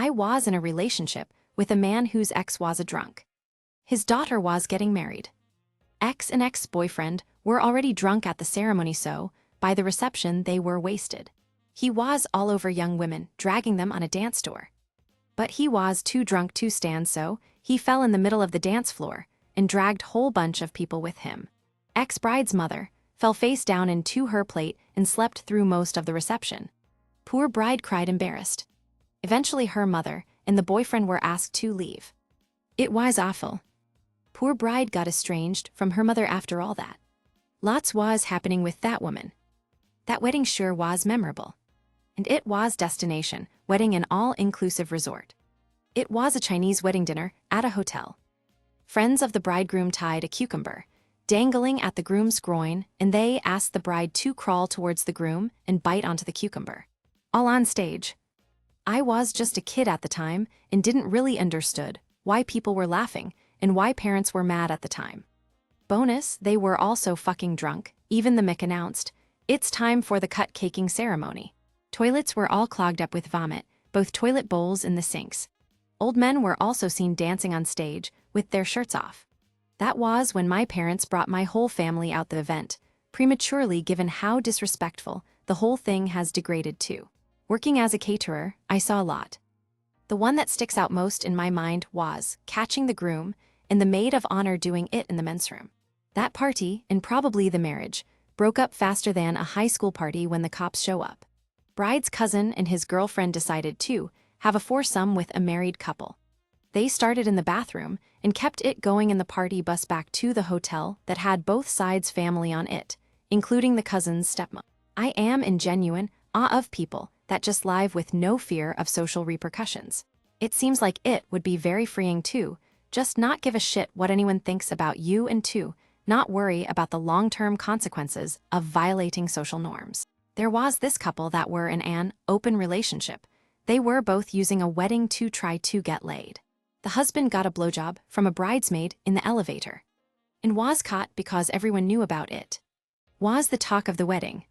I was in a relationship with a man whose ex was a drunk. His daughter was getting married. Ex and ex-boyfriend were already drunk at the ceremony, so, by the reception they were wasted. He was all over young women, dragging them on a dance floor. But he was too drunk to stand, so he fell in the middle of the dance floor and dragged whole bunch of people with him. Ex-bride's mother fell face down into her plate and slept through most of the reception. Poor bride cried embarrassed. Eventually her mother and the boyfriend were asked to leave. It was awful. Poor bride got estranged from her mother after all that. Lots was happening with that woman. That wedding sure was memorable. And it was destination wedding, an all-inclusive resort. It was a Chinese wedding dinner at a hotel. Friends of the bridegroom tied a cucumber dangling at the groom's groin, and they asked the bride to crawl towards the groom and bite onto the cucumber. All on stage. I was just a kid at the time and didn't really understood why people were laughing and why parents were mad at the time. Bonus, they were also fucking drunk. Even the Mick announced, "It's time for the cut-caking ceremony." Toilets were all clogged up with vomit, both toilet bowls and the sinks. Old men were also seen dancing on stage with their shirts off. That was when my parents brought my whole family out the event, prematurely given how disrespectful the whole thing has degraded to. Working as a caterer, I saw a lot. The one that sticks out most in my mind was catching the groom and the maid of honor doing it in the men's room. That party, and probably the marriage, broke up faster than a high school party when the cops show up. Bride's cousin and his girlfriend decided to have a foursome with a married couple. They started in the bathroom and kept it going in the party bus back to the hotel that had both sides' family on it, including the cousin's stepmom. I am in genuine awe of people that just live with no fear of social repercussions. It seems like it would be very freeing to just not give a shit what anyone thinks about you and to not worry about the long-term consequences of violating social norms. There was this couple that were in an open relationship. They were both using a wedding to try to get laid. The husband got a blowjob from a bridesmaid in the elevator and was caught because everyone knew about it. Was the talk of the wedding.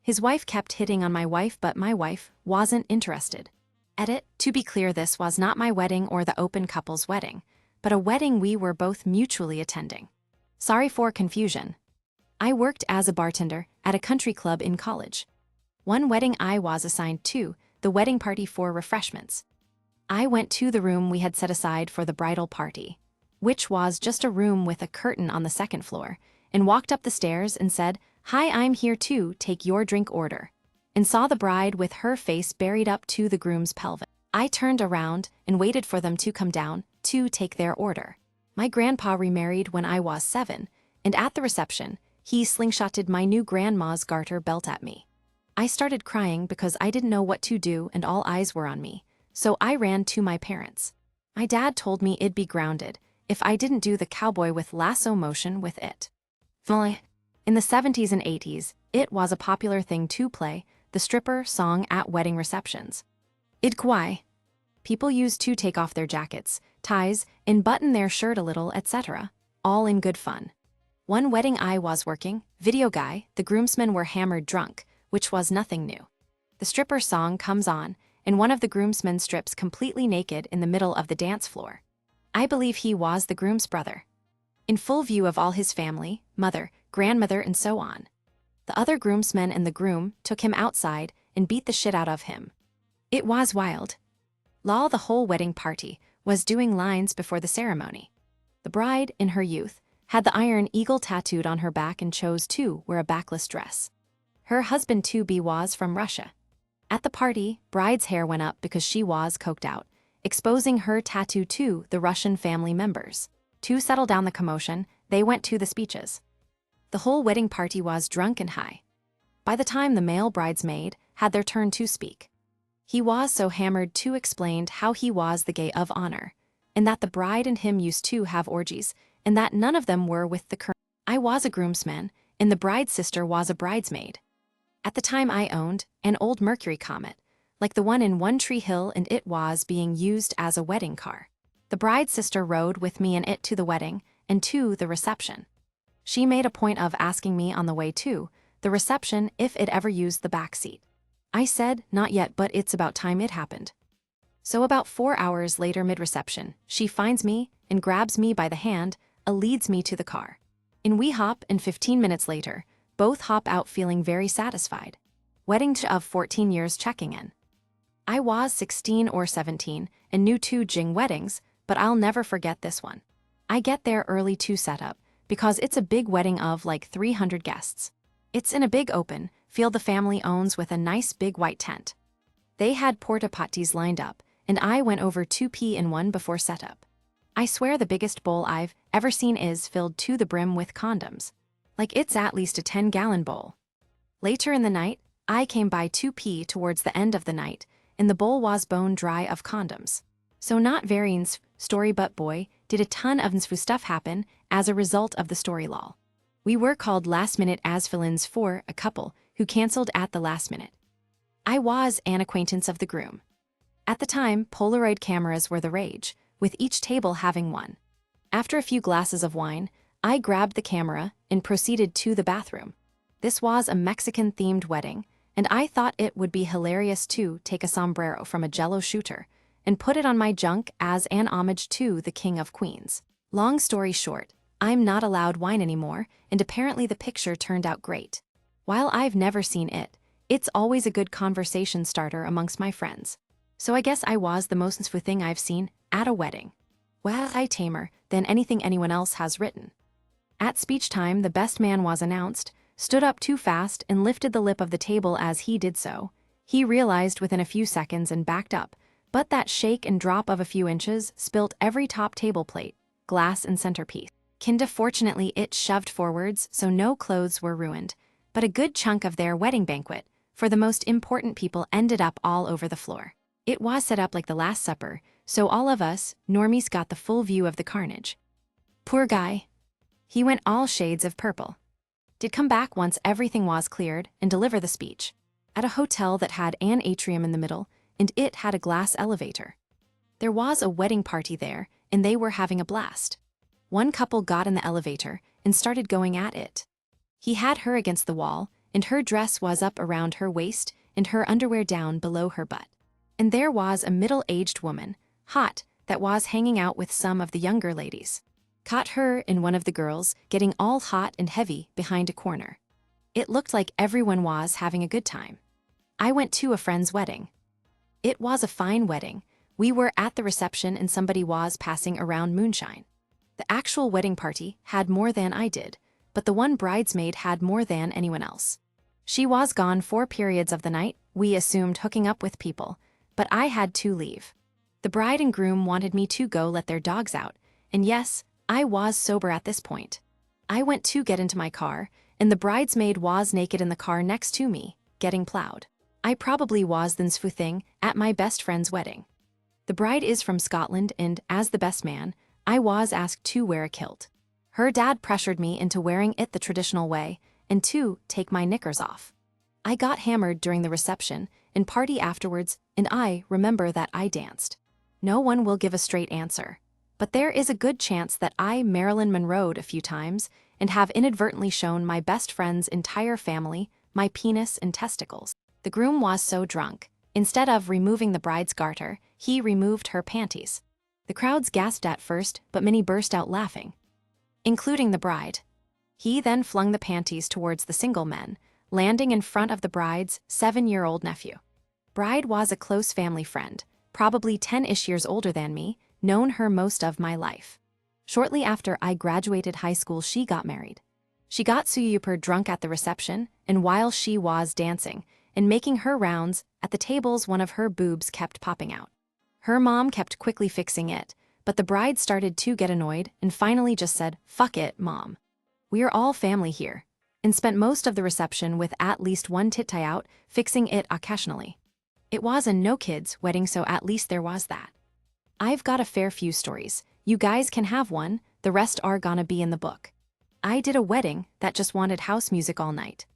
His wife kept hitting on my wife, but my wife wasn't interested. Edit, to be clear, this was not my wedding or the open couple's wedding, but a wedding we were both mutually attending. Sorry for confusion. I worked as a bartender at a country club in college. One wedding I was assigned to the wedding party for refreshments. I went to the room we had set aside for the bridal party, which was just a room with a curtain on the second floor, and walked up the stairs and said, "Hi, I'm here to take your drink order," and saw the bride with her face buried up to the groom's pelvis. I turned around and waited for them to come down to take their order. My grandpa remarried when I was 7, and at the reception, he slingshotted my new grandma's garter belt at me. I started crying because I didn't know what to do and all eyes were on me, so I ran to my parents. My dad told me I'd be grounded if I didn't do the cowboy with lasso motion with it. In the 70s and 80s, it was a popular thing to play the stripper song at wedding receptions. Id Kwai. People used to take off their jackets, ties, and button their shirt a little, etc., all in good fun. One wedding I was working, video guy, the groomsmen were hammered drunk, which was nothing new. The stripper song comes on, and one of the groomsmen strips completely naked in the middle of the dance floor. I believe he was the groom's brother. In full view of all his family, mother, grandmother, and so on. The other groomsmen and the groom took him outside and beat the shit out of him. It was wild. Lol, the whole wedding party was doing lines before the ceremony. The bride, in her youth, had the iron eagle tattooed on her back and chose to wear a backless dress. Her husband-to-be was from Russia. At the party, bride's hair went up because she was coked out, exposing her tattoo to the Russian family members. To settle down the commotion, they went to the speeches. The whole wedding party was drunk and high. By the time the male bridesmaid had their turn to speak, he was so hammered to explained how he was the gay of honor, and that the bride and him used to have orgies, and that none of them were with the current. I was a groomsman, and the bride's sister was a bridesmaid. At the time I owned an old Mercury Comet, like the one in One Tree Hill, and it was being used as a wedding car. The bride's sister rode with me in it to the wedding and to the reception. She made a point of asking me on the way to the reception if it ever used the back seat. I said, not yet, but it's about time it happened. So about 4 hours later mid-reception, she finds me and grabs me by the hand, leads me to the car. In we hop and 15 minutes later, both hop out feeling very satisfied. Wedding of 14 years checking in. I was 16 or 17 and knew 2 Jing weddings, but I'll never forget this one. I get there early to set up, because it's a big wedding of like 300 guests. It's in a big open field the family owns with a nice big white tent. They had porta potties lined up, and I went over to pee in one before setup. I swear the biggest bowl I've ever seen is filled to the brim with condoms. Like it's at least a 10-gallon bowl. Later in the night, I came by to pee towards the end of the night, and the bowl was bone dry of condoms. So not very story, but boy, did a ton of stuff happen as a result of the story lol. We were called last minute as fill-ins for a couple who canceled at the last minute. I was an acquaintance of the groom. At the time, Polaroid cameras were the rage, with each table having one. After a few glasses of wine, I grabbed the camera and proceeded to the bathroom. This was a Mexican-themed wedding, and I thought it would be hilarious to take a sombrero from a Jell-O shooter and put it on my junk as an homage to the King of Queens. Long story short, I'm not allowed wine anymore, and apparently the picture turned out great. While I've never seen it, it's always a good conversation starter amongst my friends. So I guess I was the most info thing I've seen at a wedding. Well, I tamer than anything anyone else has written. At speech time, the best man was announced, stood up too fast and lifted the lip of the table as he did so. He realized within a few seconds and backed up, but that shake and drop of a few inches spilt every top table plate, glass and centerpiece. Kinda fortunately it shoved forwards so no clothes were ruined, but a good chunk of their wedding banquet, for the most important people, ended up all over the floor. It was set up like the Last Supper, so all of us, normies, got the full view of the carnage. Poor guy. He went all shades of purple. Did come back once everything was cleared and deliver the speech. At a hotel that had an atrium in the middle, and it had a glass elevator. There was a wedding party there, and they were having a blast. One couple got in the elevator and started going at it. He had her against the wall, and her dress was up around her waist and her underwear down below her butt. And there was a middle-aged woman, hot, that was hanging out with some of the younger ladies. Caught her and one of the girls getting all hot and heavy behind a corner. It looked like everyone was having a good time. I went to a friend's wedding. It was a fine wedding. We were at the reception and somebody was passing around moonshine. The actual wedding party had more than I did, but the one bridesmaid had more than anyone else. She was gone 4 periods of the night, we assumed hooking up with people, but I had to leave. The bride and groom wanted me to go let their dogs out, and yes, I was sober at this point. I went to get into my car, and the bridesmaid was naked in the car next to me, getting plowed. I probably was the nsfu thing at my best friend's wedding. The bride is from Scotland and, as the best man, I was asked to wear a kilt. Her dad pressured me into wearing it the traditional way, and to take my knickers off. I got hammered during the reception and party afterwards, and I remember that I danced. No one will give a straight answer, but there is a good chance that I Marilyn Monroe'd a few times and have inadvertently shown my best friend's entire family my penis and testicles. The groom was so drunk, instead of removing the bride's garter, he removed her panties. The crowds gasped at first, but many burst out laughing, including the bride. He then flung the panties towards the single men, landing in front of the bride's 7-year-old nephew. Bride was a close family friend, probably 10-ish years older than me, known her most of my life. Shortly after I graduated high school, she got married. She got super drunk at the reception, and while she was dancing and making her rounds at the tables, one of her boobs kept popping out. Her mom kept quickly fixing it, but the bride started to get annoyed and finally just said, "Fuck it, mom. We're all family here," and spent most of the reception with at least one tit tie out, fixing it occasionally. It was a no-kids wedding, so at least there was that. I've got a fair few stories. You guys can have one, the rest are gonna be in the book. I did a wedding that just wanted house music all night.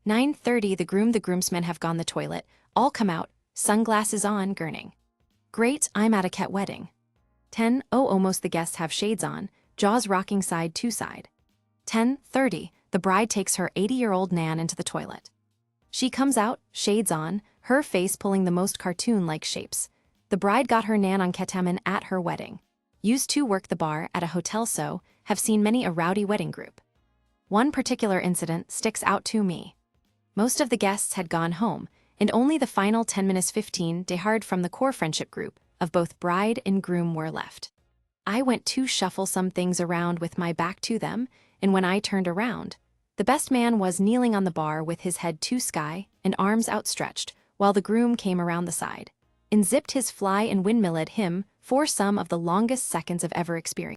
9:30 the groomsmen have gone the toilet, all come out, sunglasses on, gurning. Great, I'm at a cat wedding. 10:00 almost the guests have shades on, jaws rocking side to side. 10:30 the bride takes her 80-year-old nan into the toilet. She comes out, shades on, her face pulling the most cartoon-like shapes. The bride got her nan on ketamine at her wedding. Used to work the bar at a hotel, so have seen many a rowdy wedding group. One particular incident sticks out to me. Most of the guests had gone home, and only the final 10 minutes 15 de hard from the core friendship group of both bride and groom were left. I went to shuffle some things around with my back to them, and when I turned around, the best man was kneeling on the bar with his head to sky and arms outstretched, while the groom came around the side and zipped his fly and windmill at him for some of the longest seconds I've ever experienced.